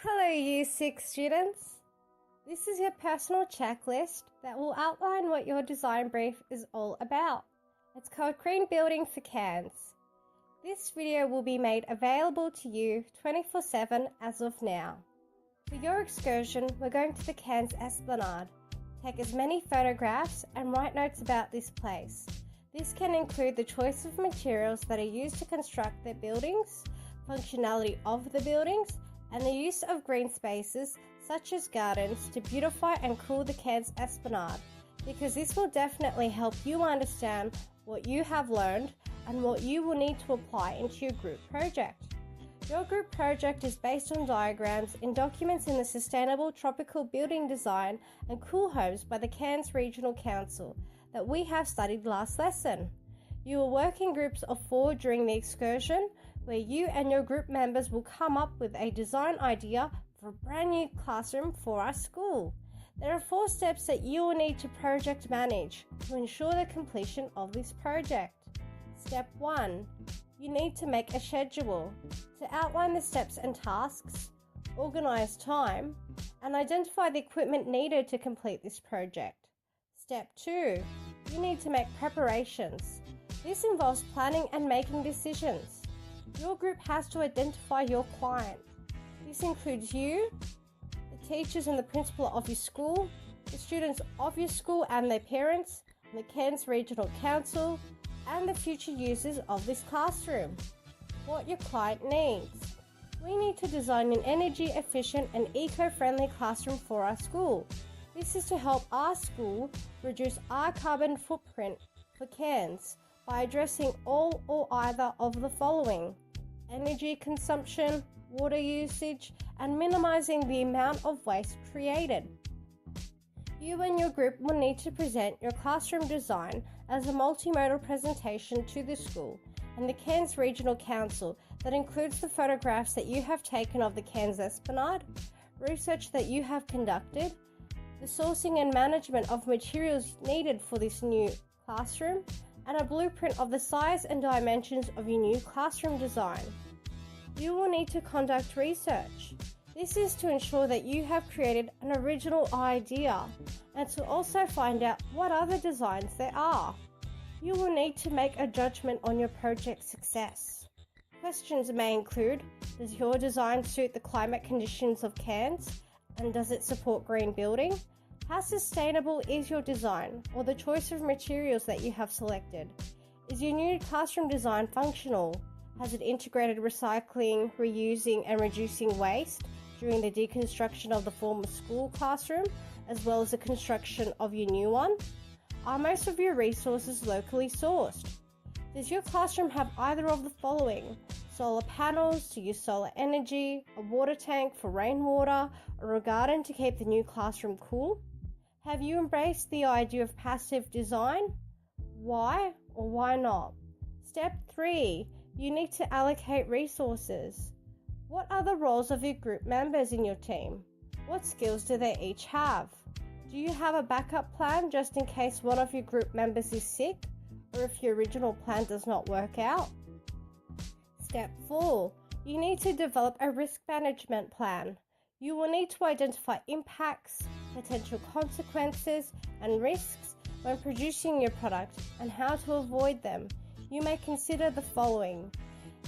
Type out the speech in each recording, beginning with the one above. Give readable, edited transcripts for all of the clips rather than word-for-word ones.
Hello Year 6 students. This is your personal checklist that will outline what your design brief is all about. It's called Green Building for Cairns. This video will be made available to you 24/7 as of now. For your excursion, we're going to the Cairns Esplanade. Take as many photographs and write notes about this place. This can include the choice of materials that are used to construct their buildings, functionality of the buildings, and the use of green spaces such as gardens to beautify and cool the Cairns Esplanade, because this will definitely help you understand what you have learned and what you will need to apply into your group project. Your group project is based on diagrams in documents in the Sustainable Tropical Building Design and Cool Homes by the Cairns Regional Council that we have studied last lesson. You will work in groups of 4 during the excursion, where you and your group members will come up with a design idea for a brand new classroom for our school. There are 4 steps that you will need to project manage to ensure the completion of this project. Step 1. You need to make a schedule to outline the steps and tasks, organize time, and identify the equipment needed to complete this project. Step 2. You need to make preparations. This involves planning and making decisions. Your group has to identify your client. This includes you, the teachers and the principal of your school, the students of your school and their parents, and the Cairns Regional Council, and the future users of this classroom. What your client needs. We need to design an energy efficient and eco-friendly classroom for our school. This is to help our school reduce our carbon footprint for Cairns by addressing all or either of the following: energy consumption, water usage, and minimizing the amount of waste created. You and your group will need to present your classroom design as a multimodal presentation to the school and the Cairns Regional Council that includes the photographs that you have taken of the Cairns Esplanade, research that you have conducted, the sourcing and management of materials needed for this new classroom, and a blueprint of the size and dimensions of your new classroom design. You will need to conduct research. This is to ensure that you have created an original idea and to also find out what other designs there are. You will need to make a judgment on your project's success. Questions may include: does your design suit the climate conditions of Cairns, and does it support green building? How sustainable is your design or the choice of materials that you have selected? Is your new classroom design functional? Has it integrated recycling, reusing and reducing waste during the deconstruction of the former school classroom, as well as the construction of your new one? Are most of your resources locally sourced? Does your classroom have either of the following: solar panels to use solar energy, a water tank for rainwater, or a garden to keep the new classroom cool? Have you embraced the idea of passive design? Why or why not? Step 3. You need to allocate resources. What are the roles of your group members in your team? What skills do they each have? Do you have a backup plan just in case one of your group members is sick, or if your original plan does not work out? Step 4. You need to develop a risk management plan. You will need to identify impacts, potential consequences, and risks when producing your product and how to avoid them. You may consider the following.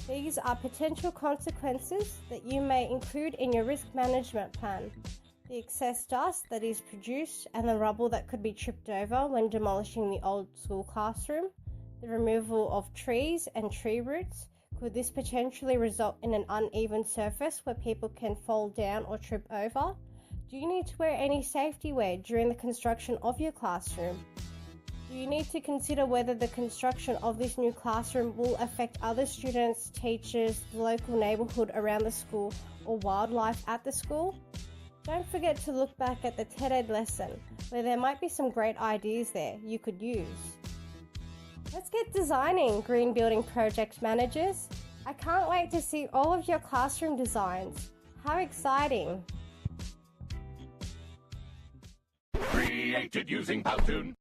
These are potential consequences that you may include in your risk management plan: the excess dust that is produced and the rubble that could be tripped over when demolishing the old school classroom, the removal of trees and tree roots. Could this potentially result in an uneven surface where people can fall down or trip over? Do you need to wear any safety wear during the construction of your classroom? Do you need to consider whether the construction of this new classroom will affect other students, teachers, the local neighbourhood around the school, or wildlife at the school? Don't forget to look back at the TED lesson, where there might be some great ideas there you could use. Let's get designing, green building project managers. I can't wait to see all of your classroom designs. How exciting! Created using Powtoon.